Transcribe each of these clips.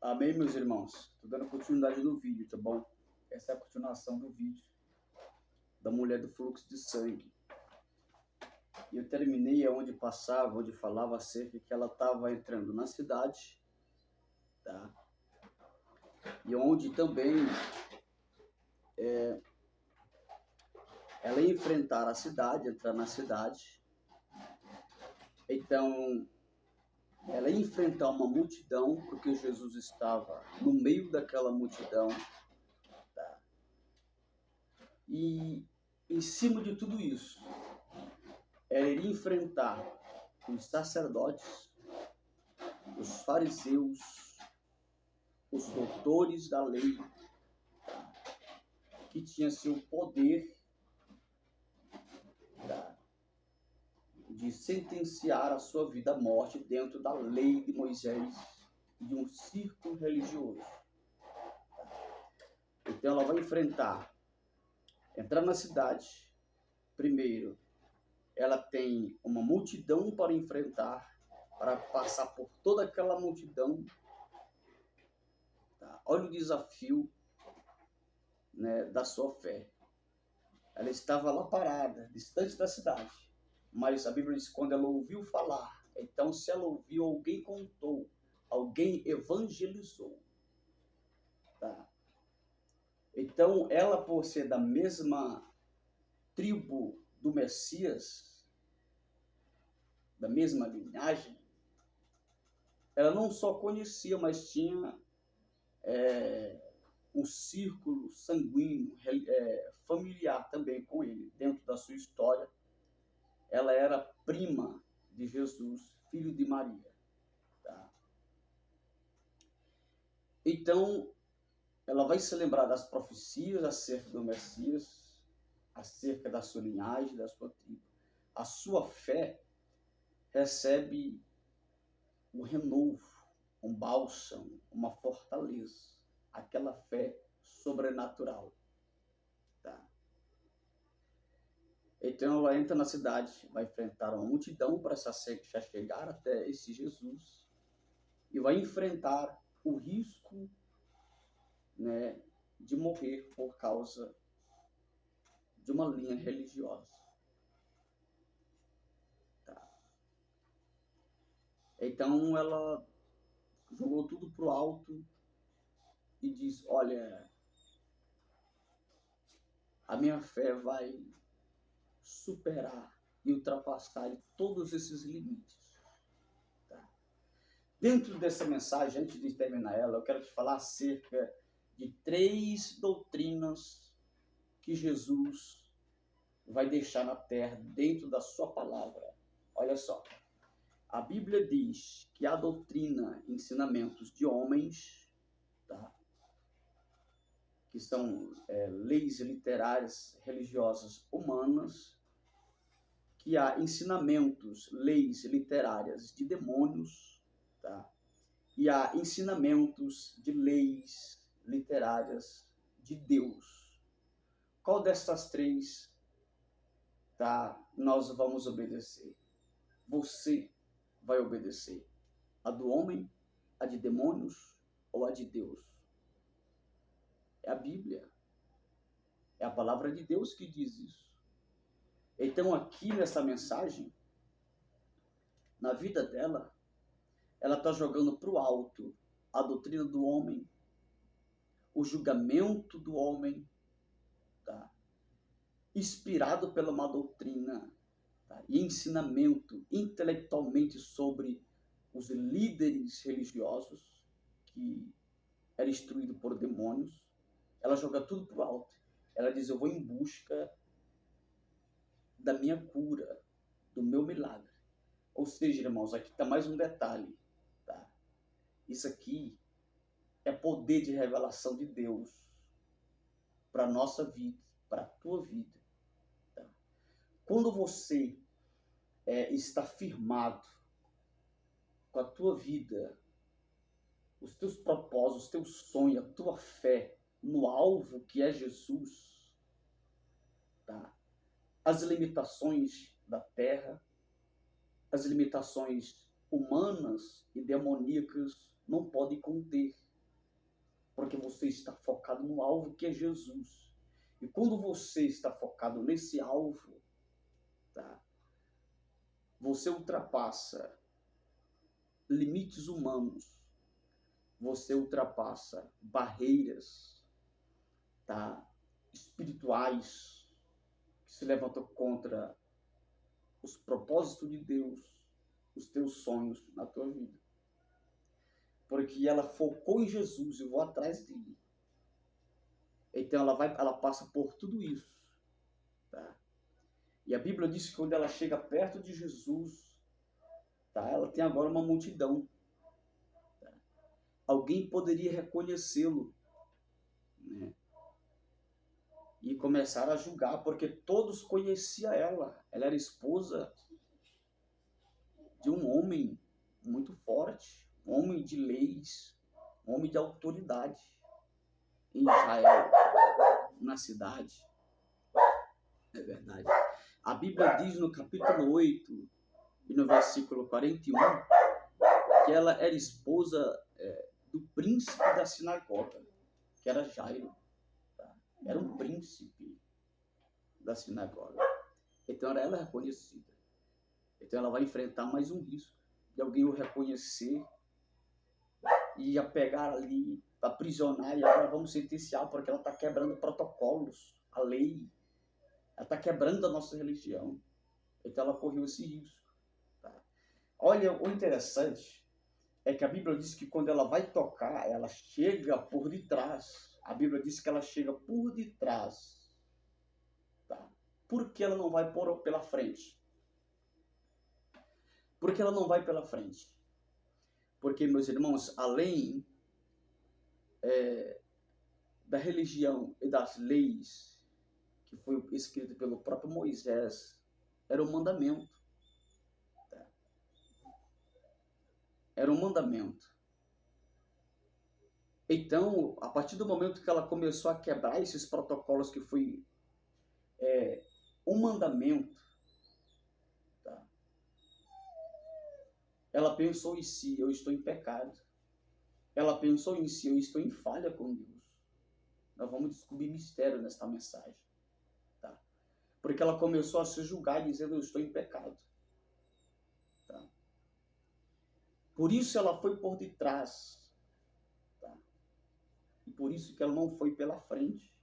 Amém, meus irmãos? Estou dando continuidade no vídeo, tá bom? Essa é a continuação do vídeo da mulher do fluxo de sangue. E eu terminei onde passava, onde falava acerca que ela estava entrando na cidade, tá? E onde também ela ia enfrentar a cidade, entrar na cidade. Então, ela ia enfrentar uma multidão, porque Jesus estava no meio daquela multidão, tá? E em cima de tudo isso, ela iria enfrentar os sacerdotes, os fariseus, os doutores da lei, tá? Que tinham seu poder, tá? De sentenciar a sua vida à morte dentro da lei de Moisés e de um círculo religioso. Então ela vai entrar na cidade. Primeiro, ela tem uma multidão para enfrentar, para passar por toda aquela multidão. Tá? Olha o desafio, né, da sua fé. Ela estava lá parada, distante da cidade. Mas a Bíblia diz que quando ela ouviu falar, então se ela ouviu, alguém contou, alguém evangelizou. Tá? Então ela, por ser da mesma tribo do Messias, da mesma linhagem, ela não só conhecia, mas tinha um círculo sanguíneo, familiar também com ele. Dentro da sua história, ela era prima de Jesus, filho de Maria. Tá? Então, ela vai se lembrar das profecias acerca do Messias, acerca da sua linhagem, da sua tribo. A sua fé recebe um renovo, um bálsamo, uma fortaleza, aquela fé sobrenatural. Tá? Então ela entra na cidade, vai enfrentar uma multidão para já chegar até esse Jesus e vai enfrentar o risco, né, de morrer por causa de uma linha religiosa. Tá? Então ela jogou tudo pro alto e diz: olha, a minha fé vai superar e ultrapassar todos esses limites. Tá? Dentro dessa mensagem, antes de terminar ela, eu quero te falar acerca de 3 doutrinas que Jesus vai deixar na terra dentro da sua palavra. Olha só, a Bíblia diz que a doutrina, ensinamentos de homens, tá? Que são leis literárias religiosas humanas, que há ensinamentos, leis literárias de demônios, tá? E há ensinamentos de leis literárias de Deus. Qual dessas 3, tá, nós vamos obedecer? Você vai obedecer? A do homem, a de demônios ou a de Deus? É a Bíblia. É a palavra de Deus que diz isso. Então aqui nessa mensagem, na vida dela, ela está jogando para o alto a doutrina do homem, o julgamento do homem, tá? Inspirado pela uma doutrina, tá? E ensinamento intelectualmente sobre os líderes religiosos, que era instruído por demônios. Ela joga tudo para o alto. Ela diz: eu vou em busca da minha cura, do meu milagre. Ou seja, irmãos, aqui está mais um detalhe. Tá? Isso aqui é poder de revelação de Deus para a nossa vida, para a tua vida. Tá? Quando você está firmado com a tua vida, os teus propósitos, os teus sonhos, a tua fé no alvo que é Jesus, tá? As limitações da terra, as limitações humanas e demoníacas não podem conter. Porque você está focado no alvo que é Jesus. E quando você está focado nesse alvo, tá? Você ultrapassa limites humanos. Você ultrapassa barreiras, tá? Espirituais que se levantam contra os propósitos de Deus, os teus sonhos na tua vida. Porque ela focou em Jesus, eu vou atrás dele. Então ela passa por tudo isso, tá? E a Bíblia diz que quando ela chega perto de Jesus, tá? Ela tem agora uma multidão. Tá? Alguém poderia reconhecê-lo, né? E começaram a julgar, porque todos conheciam ela. Ela era esposa de um homem muito forte, um homem de leis, um homem de autoridade em Israel, na cidade. É verdade. A Bíblia diz no capítulo 8 e no versículo 41 que ela era esposa do príncipe da sinagoga, que era Jairo. Tá? Era um príncipe da sinagoga. Então era ela reconhecida. Então ela vai enfrentar mais um risco de alguém o reconhecer e a pegar ali, aprisionar, e agora vamos sentenciar porque ela está quebrando protocolos, a lei. Ela está quebrando a nossa religião. Então ela correu esse risco. Tá? Olha, o interessante é que a Bíblia diz que quando ela vai tocar, ela chega por detrás. A Bíblia diz que ela chega por detrás. Tá? Por que ela não vai pela frente? Por que ela não vai pela frente? Porque, meus irmãos, além da religião e das leis que foi escrito pelo próprio Moisés, era um mandamento. Tá? Era um mandamento. Então, a partir do momento que ela começou a quebrar esses protocolos que foi um mandamento, tá? Ela pensou em si, eu estou em pecado. Ela pensou em si, eu estou em falha com Deus. Nós vamos descobrir mistério nesta mensagem. Tá? Porque ela começou a se julgar dizendo, eu estou em pecado. Tá? Por isso ela foi por detrás. Tá? E por isso que ela não foi pela frente.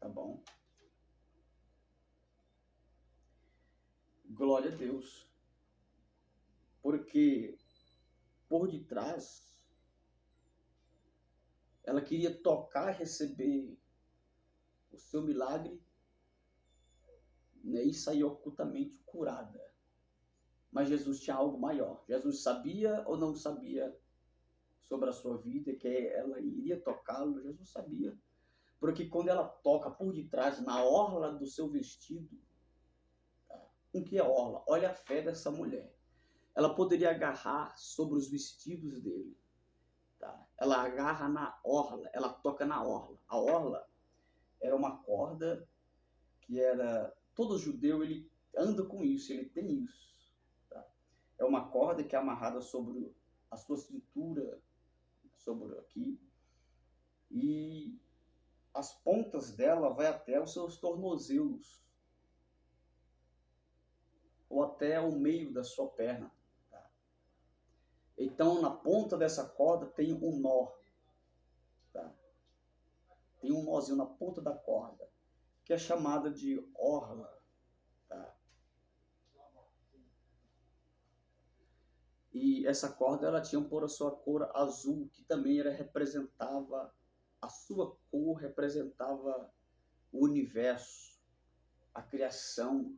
Tá bom? Glória a Deus. Porque por detrás ela queria tocar, receber o seu milagre, né, e sair ocultamente curada. Mas Jesus tinha algo maior. Jesus sabia ou não sabia sobre a sua vida, que ela iria tocá-lo? Jesus sabia. Porque quando ela toca por detrás, na orla do seu vestido, tá? O que é orla? Olha a fé dessa mulher. Ela poderia agarrar sobre os vestidos dele. Tá? Ela agarra na orla, ela toca na orla. A orla era uma corda que era... Todo judeu, ele anda com isso, ele tem isso. Tá? É uma corda que é amarrada sobre a sua cintura, sobre aqui, e as pontas dela vai até os seus tornozelos, ou até o meio da sua perna. Tá? Então, na ponta dessa corda tem um nó. Tá? Tem um nozinho na ponta da corda, que é chamada de orla. Tá? E essa corda ela tinha por a sua cor azul, que também representava, a sua cor representava o universo, a criação,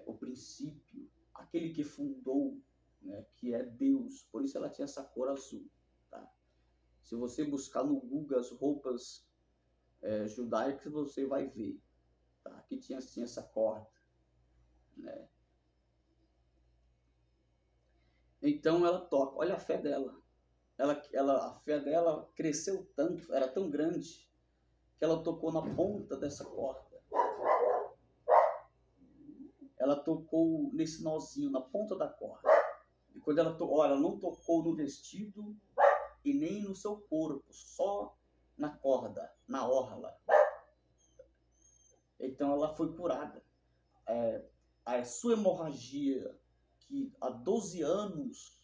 o princípio, aquele que fundou, né, que é Deus. Por isso ela tinha essa cor azul. Tá? Se você buscar no Google as roupas judaicas, você vai ver, tá? Que tinha assim essa corda, né? Então ela toca, olha a fé dela. A fé dela cresceu tanto, era tão grande, que ela tocou na ponta dessa corda. Ela tocou nesse nozinho, na ponta da corda. E quando ela tocou, ela não tocou no vestido, e nem no seu corpo, só na corda, na orla. Então ela foi curada. A sua hemorragia, que há 12 anos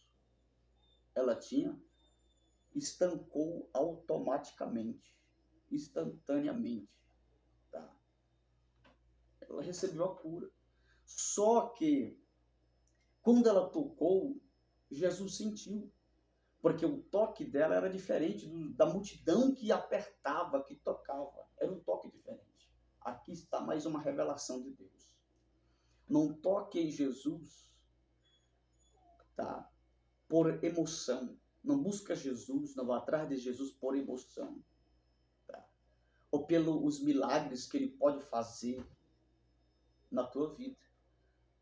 ela tinha, estancou automaticamente, instantaneamente. Tá? Ela recebeu a cura. Só que, quando ela tocou, Jesus sentiu. Porque o toque dela era diferente da multidão que apertava, que tocava. Era um toque diferente. Aqui está mais uma revelação de Deus. Não toque em Jesus, tá? Por emoção. Não busca Jesus, não vá atrás de Jesus por emoção. Tá? Ou pelos milagres que ele pode fazer na tua vida.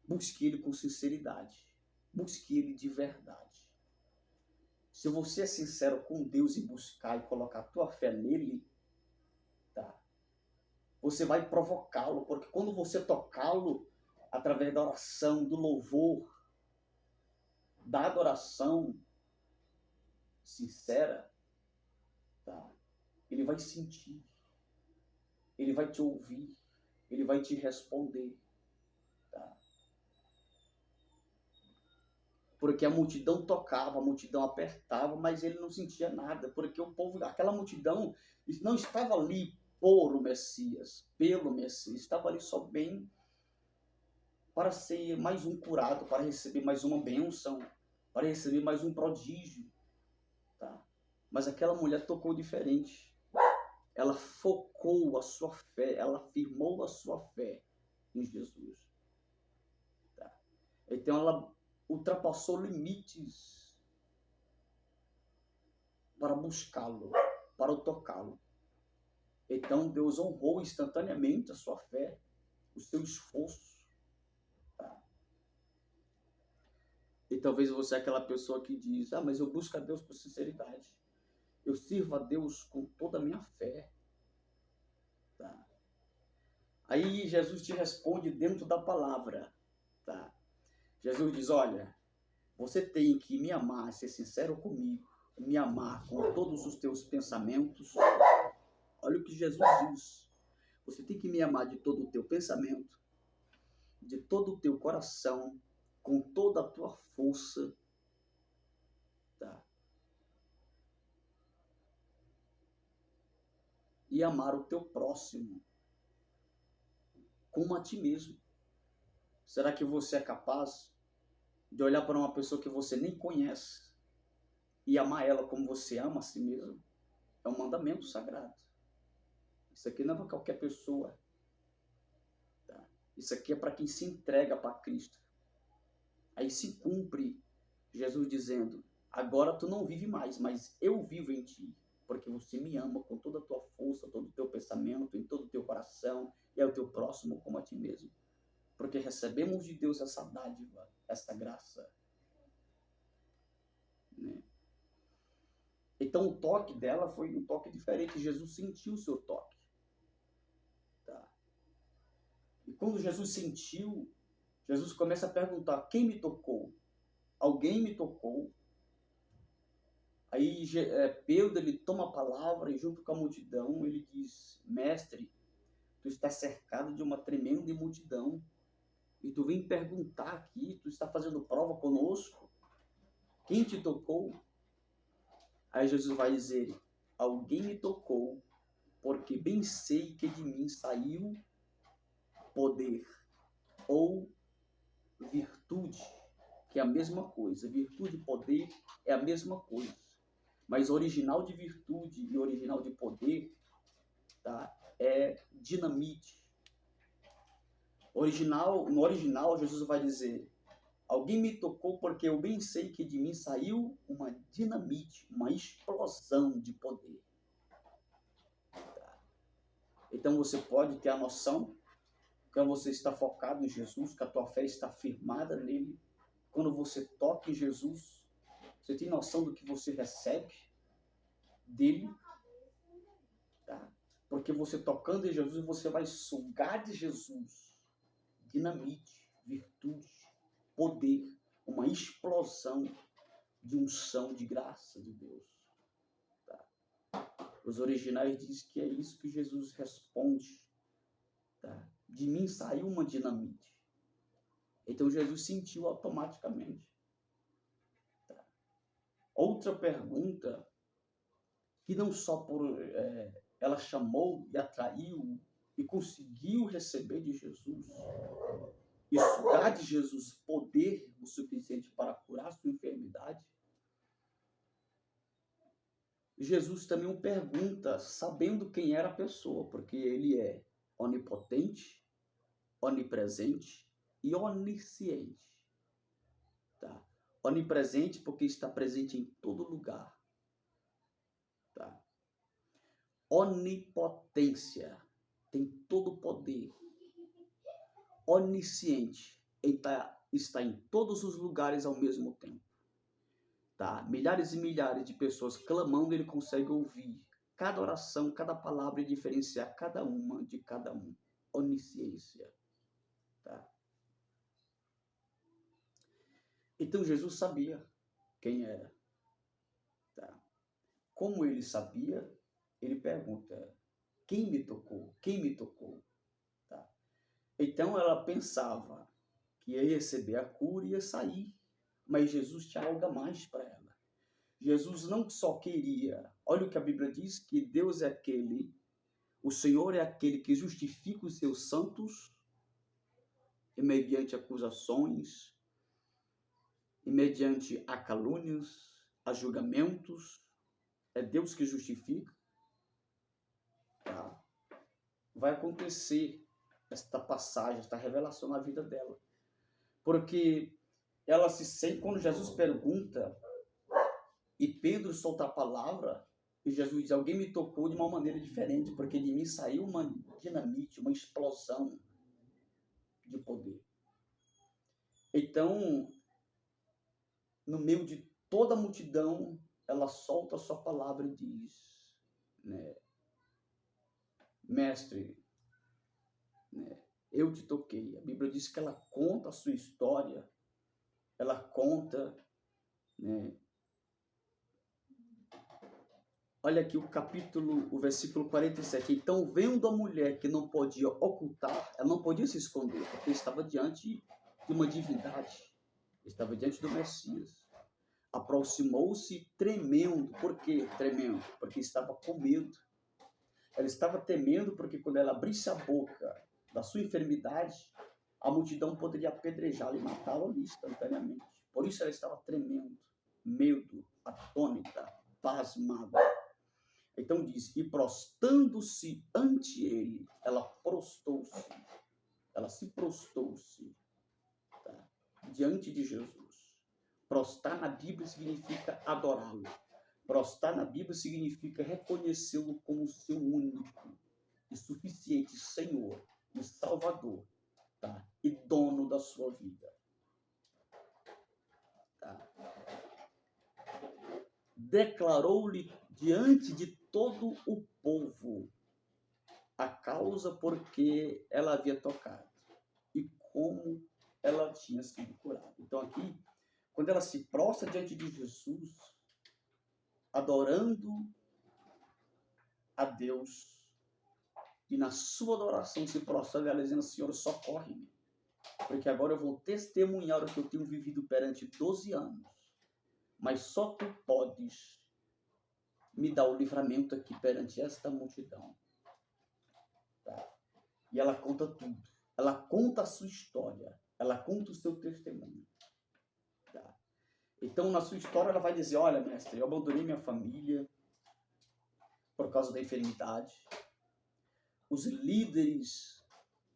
Busque ele com sinceridade. Busque ele de verdade. Se você é sincero com Deus e buscar e colocar a tua fé nele, tá? Você vai provocá-lo, porque quando você tocá-lo através da oração, do louvor, da adoração sincera, tá? Ele vai sentir, ele vai te ouvir, ele vai te responder, tá? Porque a multidão tocava, a multidão apertava, mas ele não sentia nada, porque o povo, aquela multidão não estava ali por o Messias, pelo Messias, estava ali só bem para ser mais um curado, para receber mais uma bênção, para receber mais um prodígio, tá? Mas aquela mulher tocou diferente. Ela focou a sua fé, ela firmou a sua fé em Jesus, tá? Então ela ultrapassou limites para buscá-lo, para o tocá-lo. Então Deus honrou instantaneamente a sua fé, o seu esforço. Tá? E talvez você é aquela pessoa que diz, mas eu busco a Deus com sinceridade. Eu sirvo a Deus com toda a minha fé. Tá? Aí Jesus te responde dentro da palavra. Tá? Jesus diz, olha, você tem que me amar, ser sincero comigo, me amar com todos os teus pensamentos. Olha o que Jesus diz. Você tem que me amar de todo o teu pensamento, de todo o teu coração, com toda a tua força. Tá? E amar o teu próximo como a ti mesmo. Será que você é capaz de olhar para uma pessoa que você nem conhece e amar ela como você ama a si mesmo? É um mandamento sagrado. Isso aqui não é para qualquer pessoa. Tá? Isso aqui é para quem se entrega para Cristo. Aí se cumpre Jesus dizendo, agora tu não vive mais, mas eu vivo em ti. Porque você me ama com toda a tua força, todo o teu pensamento, em todo o teu coração, e é o teu próximo como a ti mesmo. Porque recebemos de Deus essa dádiva, essa graça. Né? Então o toque dela foi um toque diferente. Jesus sentiu o seu toque. Tá? E quando Jesus sentiu, Jesus começa a perguntar, quem me tocou? Alguém me tocou? Aí Pedro, ele toma a palavra e junto com a multidão, ele diz, mestre, tu está cercado de uma tremenda multidão e tu vem perguntar aqui, tu está fazendo prova conosco? Quem te tocou? Aí Jesus vai dizer, alguém me tocou, porque bem sei que de mim saiu poder ou virtude, que é a mesma coisa. Virtude e poder é a mesma coisa. Mas original de virtude e original de poder, tá, é dinamite. No original, Jesus vai dizer, alguém me tocou porque eu bem sei que de mim saiu uma dinamite, uma explosão de poder. Tá? Então você pode ter a noção, quando você está focado em Jesus, que a tua fé está firmada nele, quando você toca em Jesus, você tem noção do que você recebe dele, tá? Porque você tocando em Jesus, você vai sugar de Jesus dinamite, virtude, poder, uma explosão de unção, de graça de Deus. Os originais dizem que é isso que Jesus responde. Tá? De mim saiu uma dinamite. Então Jesus sentiu automaticamente. Tá? Outra pergunta, que não só ela chamou e atraiu e conseguiu receber de Jesus, e sugar de Jesus poder o suficiente para curar sua enfermidade, Jesus também pergunta, sabendo quem era a pessoa, porque ele é onipotente, onipresente e onisciente. Tá? Onipresente porque está presente em todo lugar. Tá? Onipotência, tem todo o poder. Onisciente, está em todos os lugares ao mesmo tempo. Tá? Milhares e milhares de pessoas clamando, ele consegue ouvir cada oração, cada palavra e diferenciar cada uma de cada um. Onisciência. Tá? Então Jesus sabia quem era. Tá? Como ele sabia, ele pergunta, quem me tocou? Quem me tocou? Tá? Então ela pensava que ia receber a cura e ia sair. Mas Jesus tinha algo a mais para ela. Jesus não só queria, olha o que a Bíblia diz, que Deus é aquele, o Senhor é aquele que justifica os seus santos, e mediante acusações, e mediante a calúnias, a julgamentos, é Deus que justifica. Tá? Vai acontecer esta passagem, esta revelação na vida dela. Porque ela se sente, quando Jesus pergunta, e Pedro solta a palavra, e Jesus diz, alguém me tocou de uma maneira diferente, porque de mim saiu uma dinamite, uma explosão de poder. Então, no meio de toda a multidão, ela solta a sua palavra e diz, né, mestre, né, eu te toquei. A Bíblia diz que ela conta a sua história, ela conta, né, olha aqui o versículo 47. Então, vendo a mulher que não podia ocultar, ela não podia se esconder, porque estava diante de uma divindade, estava diante do Messias. Aproximou-se tremendo. Por que tremendo? Porque estava com medo. Ela estava temendo porque quando ela abrisse a boca da sua enfermidade, a multidão poderia apedrejá-la e matá-la ali instantaneamente. Por isso ela estava tremendo, medo, atônita, pasmada. Então diz, e prostando-se ante ele, ela prostou-se, ela se prostou-se, tá? Diante de Jesus. Prostrar na Bíblia significa adorá-lo. Prostrar na Bíblia significa reconhecê-lo como seu único e suficiente Senhor e Salvador, tá? E dono da sua vida. Tá? Declarou-lhe diante de todo o povo a causa por que ela havia tocado e como ela tinha sido curada. Então aqui, quando ela se prostra diante de Jesus, adorando a Deus, e na sua adoração se prostra, ela dizendo, Senhor, socorre-me, porque agora eu vou testemunhar o que eu tenho vivido perante 12 anos, mas só tu podes me dar o livramento aqui perante esta multidão. Tá? E ela conta tudo. Ela conta a sua história. Ela conta o seu testemunho. Tá? Então, na sua história, ela vai dizer, olha, mestre, eu abandonei minha família por causa da enfermidade. Os líderes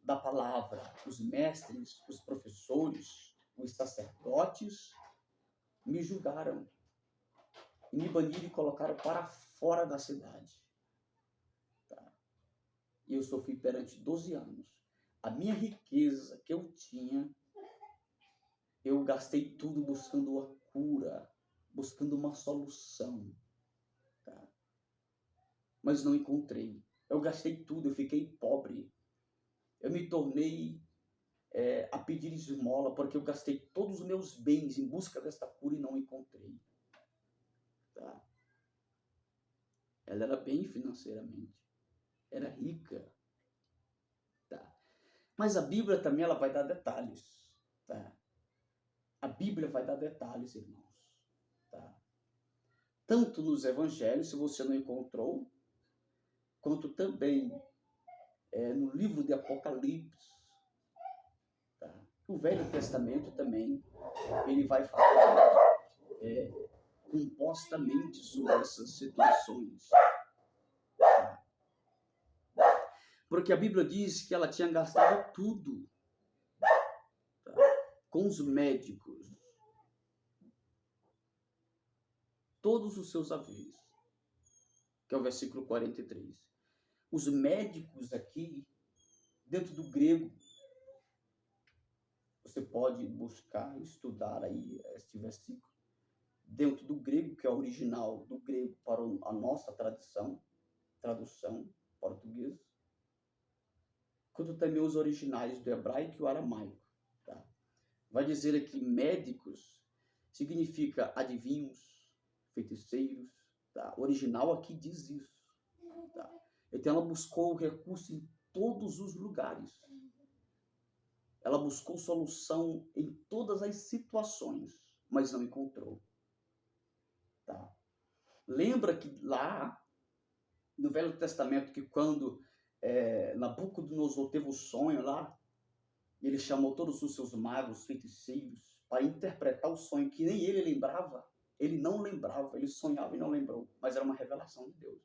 da palavra, os mestres, os professores, os sacerdotes, me julgaram e me baniram e colocaram para fora da cidade. Tá? E eu sofri perante 12 anos. A minha riqueza que eu tinha, eu gastei tudo buscando a cura, buscando uma solução. Tá? Mas não encontrei. Eu gastei tudo, eu fiquei pobre. Eu me tornei a pedir esmola, porque eu gastei todos os meus bens em busca desta cura e não encontrei. Tá? Ela era bem financeiramente, era rica, tá? Mas a Bíblia também ela vai dar detalhes, tá? A Bíblia vai dar detalhes, irmãos, tá? Tanto nos evangelhos, se você não encontrou, quanto também no livro de Apocalipse, tá? O Velho Testamento também, ele vai falar compostamente sobre essas situações. Tá? Porque a Bíblia diz que ela tinha gastado tudo, tá? Com os médicos, todos os seus haveres, que é o versículo 43. Os médicos aqui, dentro do grego, você pode buscar, estudar aí este versículo, dentro do grego, que é o original do grego para a nossa tradução portuguesa, quanto também os originais do hebraico e o aramaico. Tá? Vai dizer aqui médicos, significa adivinhos, feiticeiros. Tá? O original aqui diz isso. Tá? Então ela buscou o recurso em todos os lugares. Ela buscou solução em todas as situações, mas não encontrou. Tá? Lembra que lá no Velho Testamento, que quando Nabucodonosor teve o sonho lá, ele chamou todos os seus magos, feiticeiros, para interpretar o sonho, que nem ele lembrava. Ele não lembrava, ele sonhava e não lembrou, mas era uma revelação de Deus.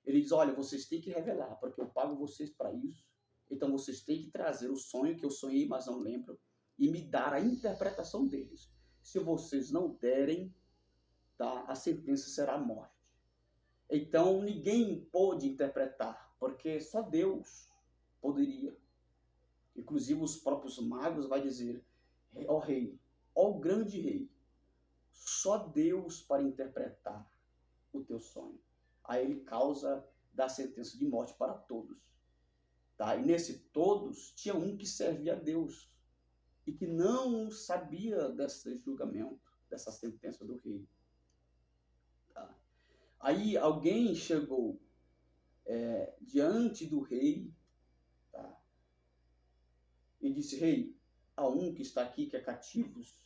Ele diz, olha, vocês têm que revelar, porque eu pago vocês para isso. Então vocês têm que trazer o sonho que eu sonhei, mas não lembro, e me dar a interpretação deles. Se vocês não derem, tá, a sentença será a morte. Então ninguém pôde interpretar, porque só Deus poderia. Inclusive os próprios magos vai dizer, ó rei, ó grande rei, só Deus para interpretar o teu sonho. Aí ele causa da sentença de morte para todos. Tá? E nesse todos tinha um que servia a Deus e que não sabia desse julgamento, dessa sentença do rei. Tá? Aí alguém chegou diante do rei, tá? E disse, rei, há um que está aqui que é cativos,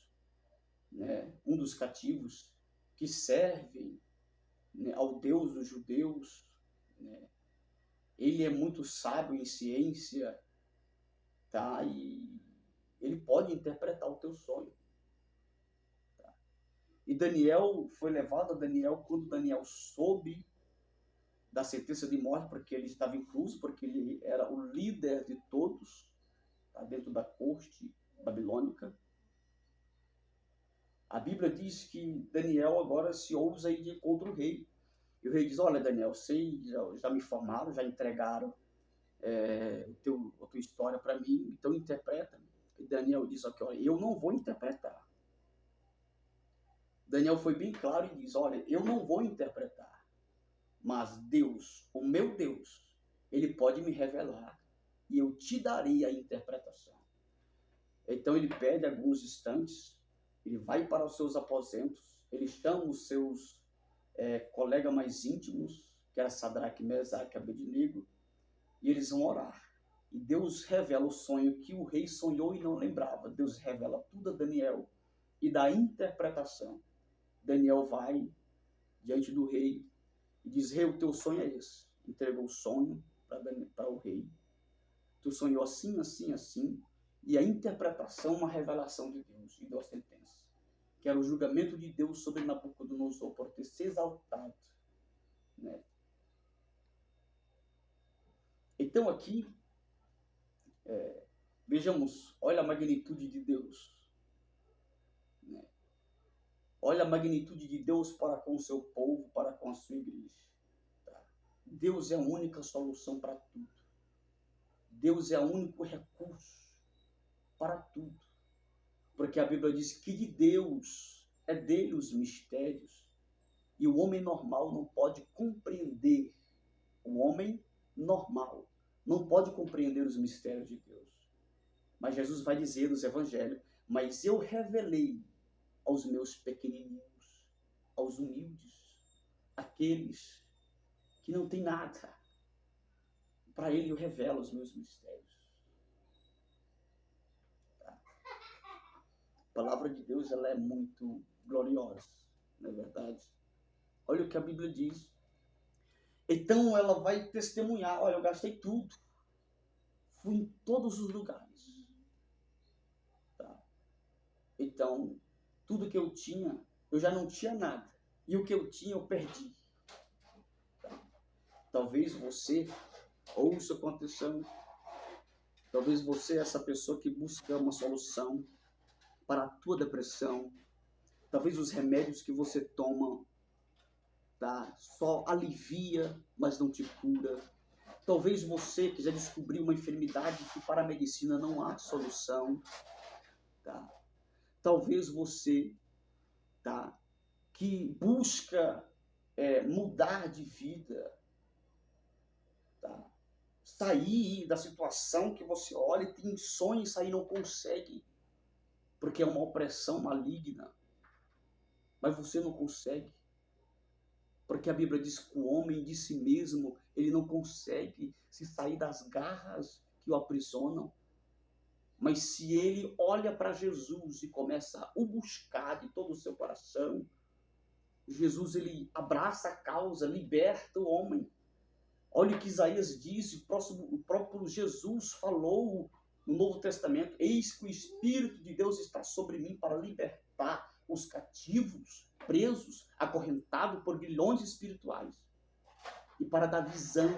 né? Um dos cativos que servem, né, ao Deus dos judeus, né? Ele é muito sábio em ciência, tá? E ele pode interpretar o teu sonho. Tá? E Daniel foi levado a Daniel quando Daniel soube da sentença de morte, porque ele estava incluso, porque ele era o líder de todos, tá? Dentro da corte babilônica. A Bíblia diz que Daniel agora se ousa ir contra o rei. E o rei diz, olha Daniel, sei, já me informaram, já entregaram a tua história para mim, então interpreta. E Daniel diz aqui, olha, eu não vou interpretar. Daniel foi bem claro e diz, olha, eu não vou interpretar, mas Deus, o meu Deus, ele pode me revelar e eu te darei a interpretação. Então ele pede alguns instantes, ele vai para os seus aposentos, ele chama os seus colegas mais íntimos, que era Sadraque, Mesaque e Abednego, e eles vão orar. E Deus revela o sonho que o rei sonhou e não lembrava. Deus revela tudo a Daniel e dá a interpretação. Daniel vai diante do rei e diz, rei, o teu sonho é esse. Entregou o sonho para o rei. Tu sonhou assim, assim, assim. E a interpretação, uma revelação de Deus. E deu a sentença. Que era o julgamento de Deus sobre Nabucodonosor por ter se exaltado. Né? Então aqui, vejamos, olha a magnitude de Deus. Né? Olha a magnitude de Deus para com o seu povo, para com a sua igreja. Tá? Deus é a única solução para tudo. Deus é o único recurso para tudo. Porque a Bíblia diz que de Deus é dele os mistérios. E o homem normal não pode compreender. O homem normal não pode compreender os mistérios de Deus. Mas Jesus vai dizer nos evangelhos, mas eu revelei aos meus pequenininhos, aos humildes, aqueles que não tem nada. Para ele eu revelo os meus mistérios. Tá? A palavra de Deus, ela é muito gloriosa, não é verdade? Olha o que a Bíblia diz. Então ela vai testemunhar, olha, eu gastei tudo. Fui em todos os lugares. Tá? Então, tudo que eu tinha, eu já não tinha nada. E o que eu tinha, eu perdi. Tá? Talvez você ouça com atenção. Talvez você é essa pessoa que busca uma solução para a tua depressão. Talvez os remédios que você toma, tá, só alivia, mas não te cura. Talvez você que já descobriu uma enfermidade que para a medicina não há solução. Tá? Talvez você, tá, que busca mudar de vida, tá? Sair da situação que você olha e tem sonho em sair e não consegue, porque é uma opressão maligna, mas você não consegue, porque a Bíblia diz que o homem de si mesmo, ele não consegue se sair das garras que o aprisionam. Mas se ele olha para Jesus e começa a o buscar de todo o seu coração, Jesus, ele abraça a causa, liberta o homem. Olha o que Isaías diz, o próprio Jesus falou no Novo Testamento: eis que o Espírito de Deus está sobre mim para libertar os cativos, presos, acorrentados por grilhões espirituais, e para dar visão,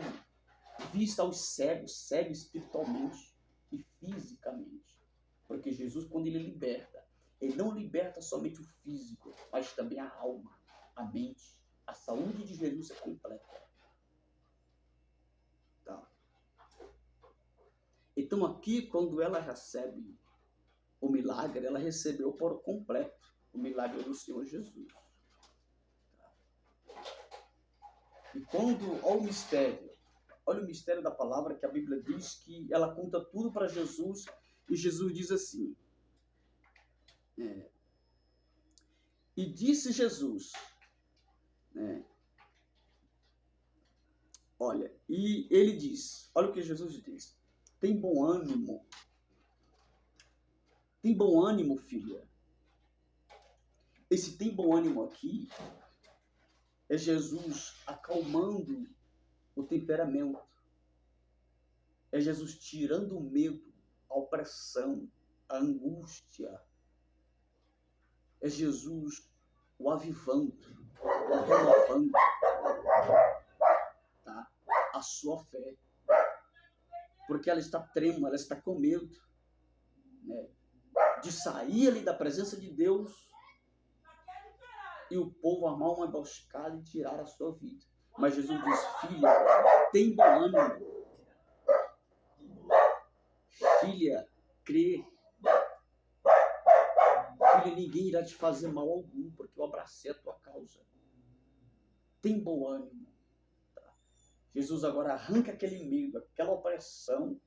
vista aos cegos, cegos espiritualmente e fisicamente. Porque Jesus, quando ele liberta, ele não liberta somente o físico, mas também a alma, a mente. A saúde de Jesus é completa. Tá. Então aqui, quando ela recebe o milagre, ela recebeu por completo o milagre do Senhor Jesus. Tá. E quando, olha o mistério da palavra, que a Bíblia diz que ela conta tudo para Jesus, e Jesus diz assim, e disse Jesus, olha, e ele diz, olha o que Jesus diz: tem bom ânimo, filha. Esse tem bom ânimo aqui é Jesus acalmando o temperamento, é Jesus tirando o medo, a opressão, a angústia, é Jesus o avivando, o renovando, tá? A sua fé, porque ela está trêmula, ela está com medo, né, de sair ali da presença de Deus e o povo armar uma emboscada e tirar a sua vida. Mas Jesus diz: filha, tem bom ânimo. Filha, crê. Filha, ninguém irá te fazer mal algum, porque eu abracei a tua causa. Tem bom ânimo. Tá? Jesus agora arranca aquele medo, aquela opressão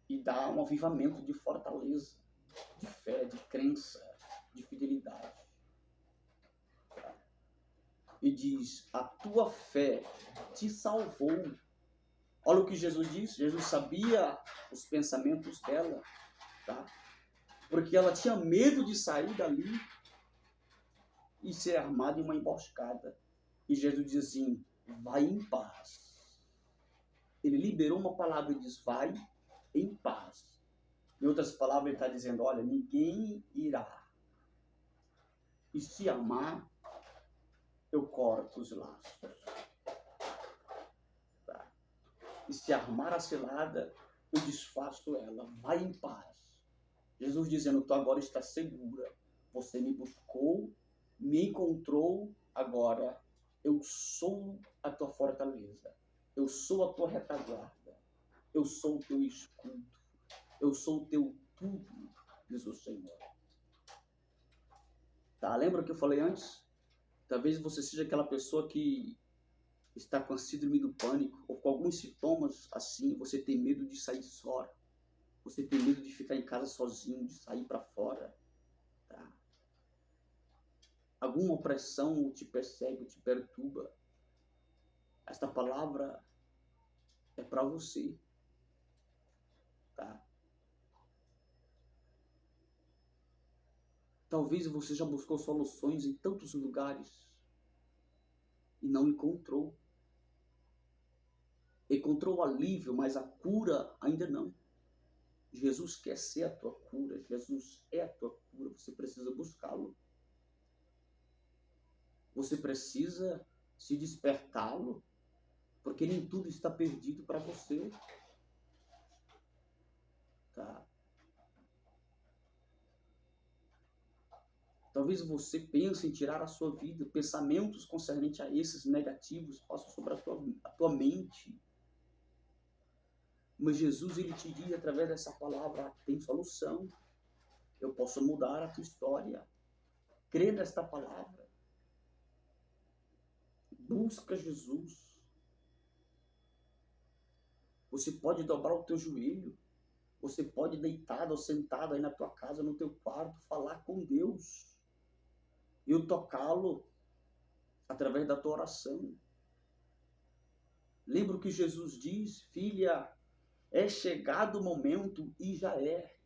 e dá um avivamento de fortaleza, de fé, de crença, de fidelidade. Tá? E diz: a tua fé te salvou. Olha o que Jesus disse. Jesus sabia os pensamentos dela, tá? Porque ela tinha medo de sair dali e ser armada em uma emboscada. E Jesus diz assim: vai em paz. Ele liberou uma palavra e diz: vai em paz. Em outras palavras, ele está dizendo: olha, ninguém irá. E se amar, eu corto os laços. Tá? E se armar a cilada, eu desfaço ela. Vai em paz. Jesus dizendo: tu agora está segura. Você me buscou, me encontrou, agora eu sou a tua fortaleza. Eu sou a tua retaguarda. Eu sou o teu escudo. Eu sou o teu tudo, diz o Senhor. Tá? Lembra o que eu falei antes? Talvez você seja aquela pessoa que está com a síndrome do pânico ou com alguns sintomas assim. Você tem medo de sair fora. Você tem medo de ficar em casa sozinho, de sair para fora. Tá? Alguma opressão te persegue, te perturba. Esta palavra é para você, tá? Talvez você já buscou soluções em tantos lugares e não encontrou. Encontrou alívio, mas a cura ainda não. Jesus quer ser a tua cura. Jesus é a tua cura. Você precisa buscá-lo. Você precisa se despertá-lo, porque nem tudo está perdido para você. Tá? Talvez você pense em tirar a sua vida. Pensamentos concernentes a esses negativos passam sobre a tua mente. Mas Jesus, ele te diz através dessa palavra, tem solução. Eu posso mudar a tua história. Crê nesta palavra. Busca Jesus. Você pode dobrar o teu joelho. Você pode deitado ou sentado aí na tua casa, no teu quarto, falar com Deus. E eu tocá-lo através da tua oração. Lembra o que Jesus diz? Filha, é chegado o momento e já é.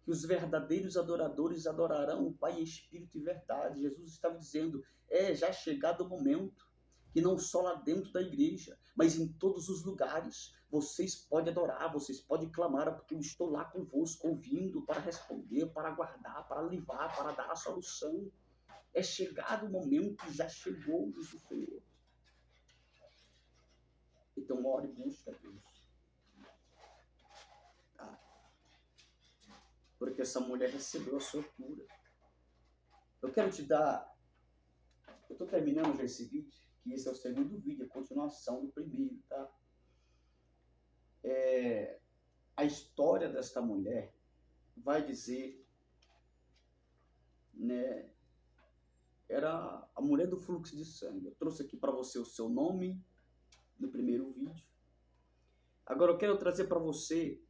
Que os verdadeiros adoradores adorarão o Pai em espírito e verdade. Jesus estava dizendo, já chegado o momento, que não só lá dentro da igreja, mas em todos os lugares, vocês podem adorar, vocês podem clamar, porque eu estou lá convosco, ouvindo, para responder, para guardar, para livrar, para dar a solução. É chegado o momento, já chegou, diz o Senhor. Então, ore e busca Deus. Tá? Porque essa mulher recebeu a sua cura. Eu quero te dar... Eu estou terminando já esse vídeo, que esse é o segundo vídeo, a continuação do primeiro, tá? A história desta mulher vai dizer, né? Era a mulher do fluxo de sangue. Eu trouxe aqui para você o seu nome no primeiro vídeo. Agora eu quero trazer para você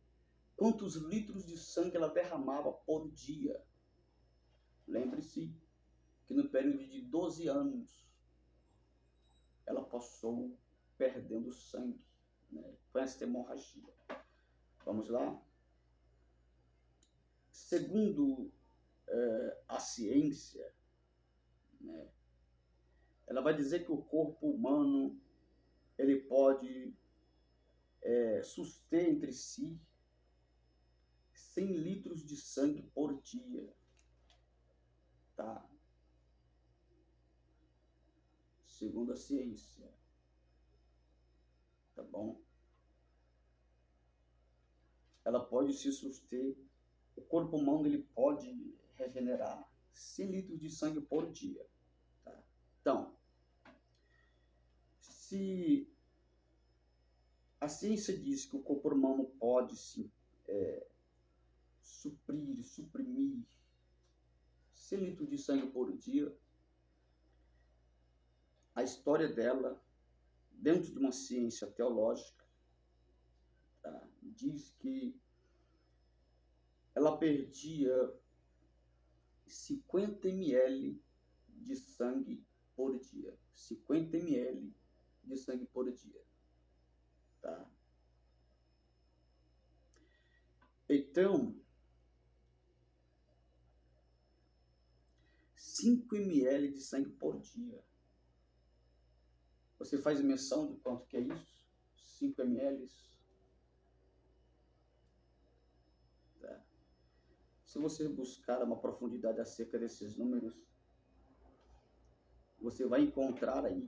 quantos litros de sangue ela derramava por dia. Lembre-se que no período de 12 anos ela passou perdendo sangue, né? Com esta hemorragia. Vamos lá? Segundo a ciência, né, ela vai dizer que o corpo humano ele pode suster entre si 100 litros de sangue por dia. Tá? Segundo a ciência. Tá bom? Ela pode se suster. O corpo humano ele pode regenerar 100 litros de sangue por dia. Tá? Então, se a ciência diz que o corpo humano pode se suprimir 100 litros de sangue por dia, a história dela, dentro de uma ciência teológica, tá, diz que ela perdia 50 ml de sangue por dia. 50 ml de sangue por dia. Tá? Então, 5 ml de sangue por dia. Você faz menção de quanto que é isso? 5 ml. Tá? Se você buscar uma profundidade acerca desses números, você vai encontrar aí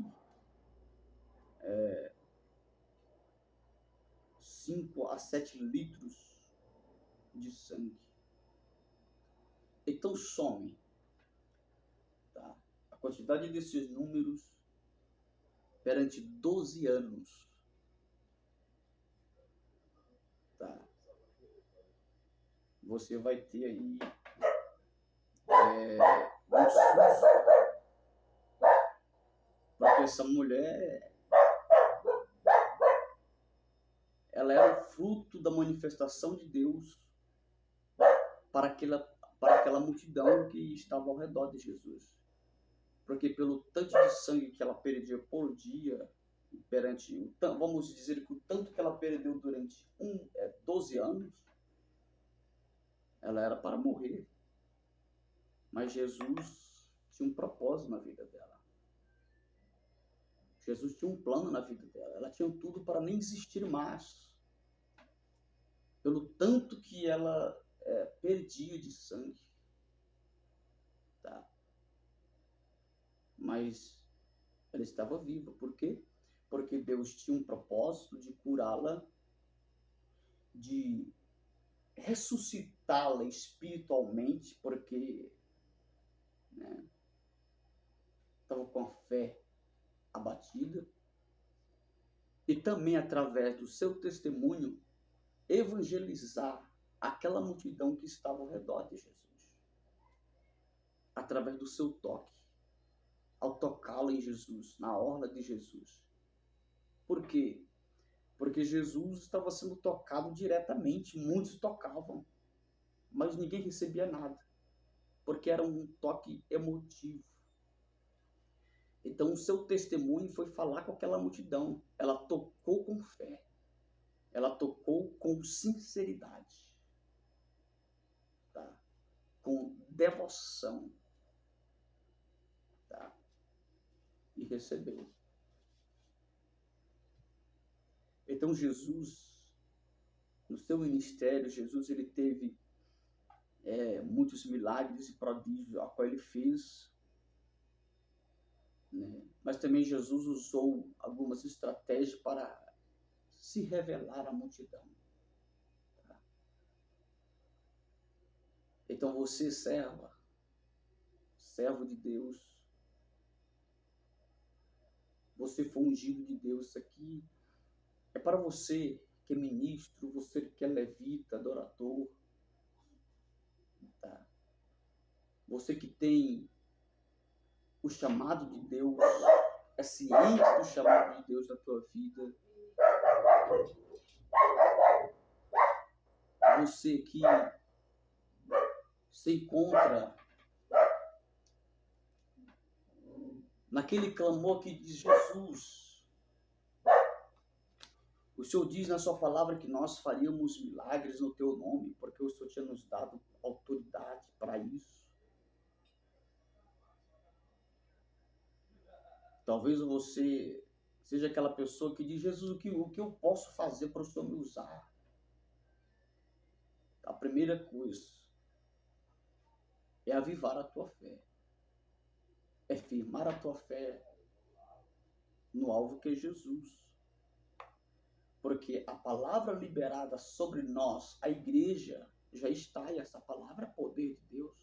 5 a 7 litros de sangue. Então some, tá, a quantidade desses números perante 12 anos. Tá? Você vai ter aí um susto, porque essa mulher ela era o fruto da manifestação de Deus para aquela multidão que estava ao redor de Jesus. Porque pelo tanto de sangue que ela perdia por dia, perante, vamos dizer que o tanto que ela perdeu durante 12 anos, ela era para morrer. Mas Jesus tinha um propósito na vida dela. Jesus tinha um plano na vida dela. Ela tinha tudo para nem existir mais. Pelo tanto que ela perdia de sangue. Tá? Mas ela estava viva. Por quê? Porque Deus tinha um propósito de curá-la, de ressuscitá-la espiritualmente, porque estava com a fé abatida, e também através do seu testemunho evangelizar aquela multidão que estava ao redor de Jesus, através do seu toque, ao tocá-la em Jesus, na orla de Jesus. Por quê? Porque Jesus estava sendo tocado diretamente, muitos tocavam, mas ninguém recebia nada, porque era um toque emotivo. Então, o seu testemunho foi falar com aquela multidão. Ela tocou com fé. Ela tocou com sinceridade. Tá? Com devoção. Tá? E recebeu. Então, Jesus, no seu ministério, Jesus ele teve muitos milagres e prodígios a qual ele fez. Né? Mas também Jesus usou algumas estratégias para se revelar à multidão. Tá? Então você, servo de Deus, você foi ungido de Deus. Isso aqui é para você que é ministro, você que é levita, adorador. Tá? Você que tem o chamado de Deus, é ciente do chamado de Deus na tua vida. Você que se encontra naquele clamor que diz: Jesus, o Senhor diz na sua palavra que nós faríamos milagres no teu nome, porque o Senhor tinha nos dado autoridade para isso. Talvez você seja aquela pessoa que diz: Jesus, o que eu posso fazer para o Senhor me usar? A primeira coisa é avivar a tua fé. É firmar a tua fé no alvo que é Jesus. Porque a palavra liberada sobre nós, a igreja, já está, e essa palavra é poder de Deus.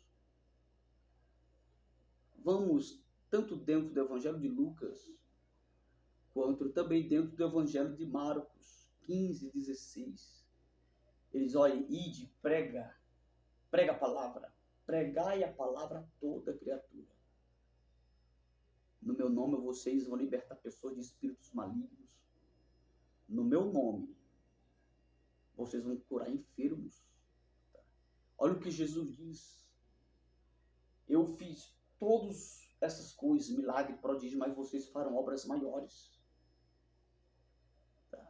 Vamos, tanto dentro do Evangelho de Lucas, quanto também dentro do Evangelho de Marcos 15, 16. Eles, olha, ide, prega a palavra, pregai a palavra a toda criatura. No meu nome vocês vão libertar pessoas de espíritos malignos. No meu nome vocês vão curar enfermos. Olha o que Jesus diz. Eu fiz todas essas coisas, milagre, prodígio, mas vocês farão obras maiores. Tá?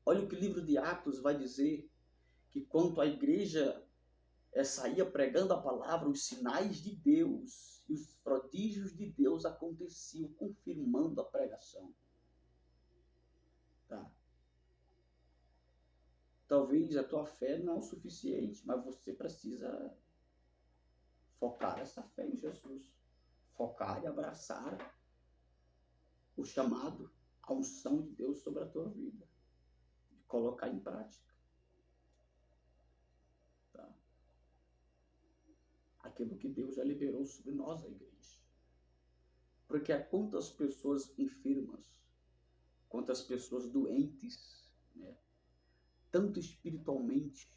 Olha o que o livro de Atos vai dizer, que quanto a igreja saía pregando a palavra, os sinais de Deus e os prodígios de Deus aconteciam, confirmando a pregação. Tá? Talvez a tua fé não é o suficiente, mas você precisa focar essa fé em Jesus. Focar e abraçar o chamado, a unção de Deus sobre a tua vida. E colocar em prática. Tá? Aquilo que Deus já liberou sobre nós, a igreja. Porque há quantas pessoas enfermas, quantas pessoas doentes, né? Tanto espiritualmente,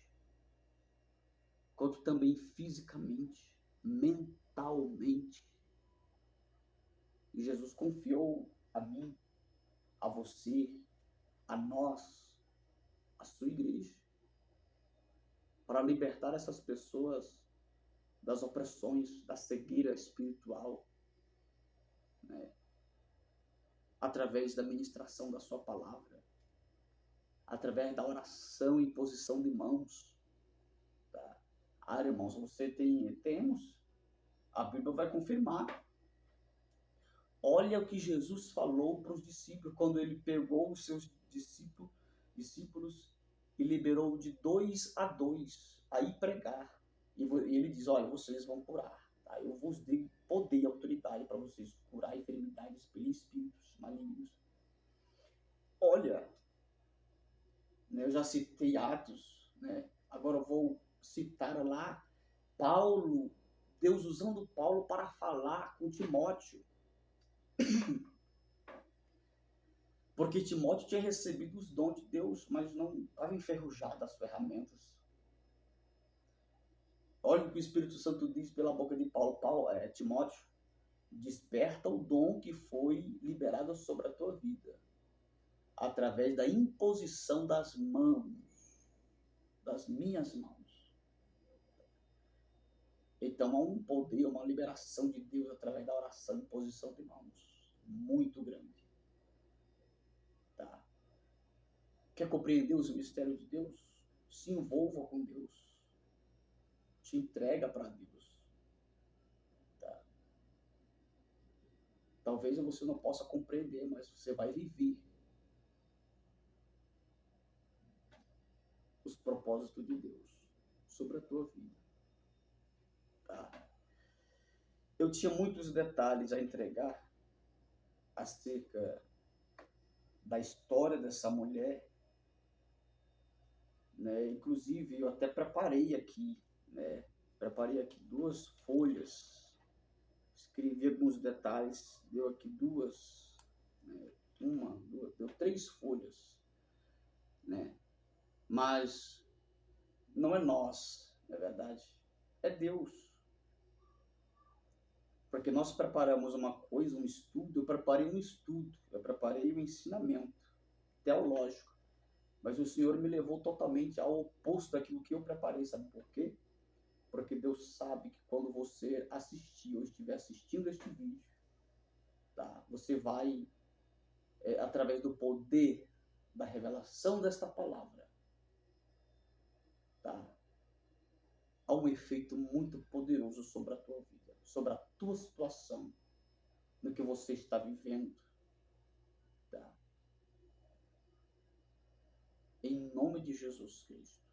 quanto também fisicamente, mentalmente. E Jesus confiou a mim, a você, a nós, a sua igreja, para libertar essas pessoas das opressões, da cegueira espiritual, né? através da ministração da sua palavra, através da oração e imposição de mãos. Tá? Irmãos, temos, a Bíblia vai confirmar. Olha o que Jesus falou para os discípulos, quando ele pegou os seus discípulos e liberou de 2 a 2 a ir pregar. E ele diz, olha, vocês vão curar. Tá? Eu vos dei poder e autoridade para vocês curar enfermidades pelos espíritos malignos. Olha, né, eu já citei Atos, né? Agora eu vou citar lá Paulo, Deus usando Paulo para falar com Timóteo. Porque Timóteo tinha recebido os dons de Deus, mas não estava enferrujado as ferramentas. Olha o que o Espírito Santo diz pela boca de Timóteo, desperta o dom que foi liberado sobre a tua vida, através da imposição das mãos, das minhas mãos. Então há um poder, uma liberação de Deus através da oração e imposição de mãos, muito grande. Tá? Quer compreender os mistérios de Deus? Se envolva com Deus. Te entrega para Deus. Tá? Talvez você não possa compreender, mas você vai viver os propósitos de Deus sobre a tua vida. Tá? Eu tinha muitos detalhes a entregar acerca da história dessa mulher, né? Inclusive eu até preparei aqui, né? Preparei aqui 2 folhas, escrevi alguns detalhes, deu aqui 2, né? 2, deu 3 folhas, né? Mas não é nós, na verdade, é Deus. Porque nós preparamos uma coisa, um estudo, eu preparei um estudo, eu preparei um ensinamento teológico, mas o Senhor me levou totalmente ao oposto daquilo que eu preparei, sabe por quê? Porque Deus sabe que quando você assistir ou estiver assistindo este vídeo, tá? Você vai, através do poder da revelação desta palavra, tá? Há um efeito muito poderoso sobre a tua vida, sobre a tua situação, no que você está vivendo. Tá? Em nome de Jesus Cristo.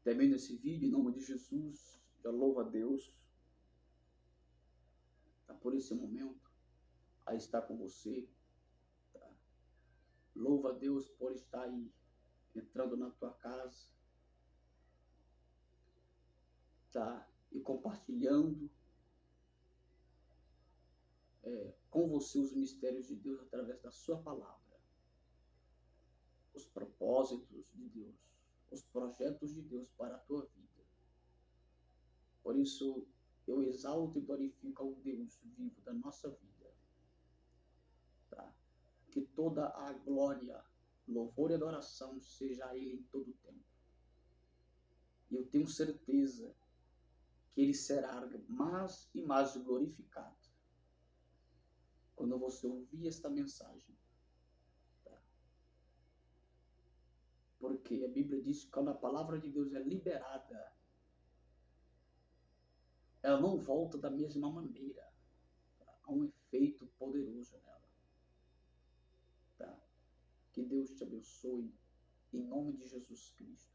Termino esse vídeo em nome de Jesus. Já louvo a Deus, tá? Por esse momento, a estar com você. Tá? Louva a Deus por estar aí, entrando na tua casa. Tá? E compartilhando com você os mistérios de Deus através da sua palavra. Os propósitos de Deus, os projetos de Deus para a tua vida. Por isso, eu exalto e glorifico ao Deus vivo da nossa vida. Tá? Que toda a glória, louvor e adoração seja a Ele em todo o tempo. E eu tenho certeza que Ele será mais e mais glorificado quando você ouvir esta mensagem. Tá? Porque a Bíblia diz que quando a palavra de Deus é liberada, ela não volta da mesma maneira. Tá? Há um efeito poderoso nela. Tá? Que Deus te abençoe em nome de Jesus Cristo.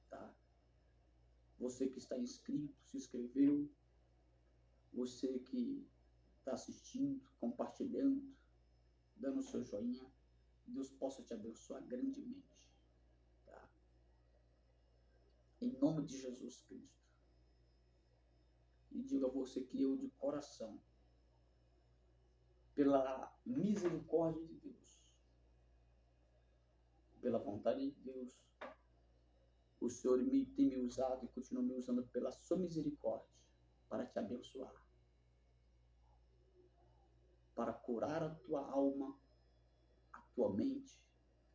Tá? Você que está inscrito, se inscreveu, você que está assistindo, compartilhando, dando o seu joinha, Deus possa te abençoar grandemente. Tá? Em nome de Jesus Cristo. E digo a você que eu, de coração, pela misericórdia de Deus, pela vontade de Deus, o Senhor tem me usado e continua me usando pela sua misericórdia para te abençoar, para curar a tua alma, a tua mente,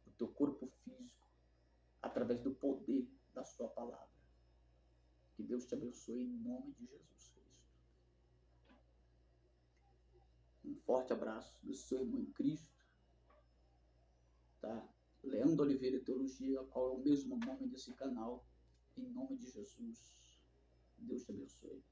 o teu corpo físico, através do poder da sua palavra. Que Deus te abençoe em nome de Jesus Cristo. forte abraço do seu irmão em Cristo, tá? Leandro Oliveira Teologia, qual é o mesmo nome desse canal. Em nome de Jesus. Deus te abençoe.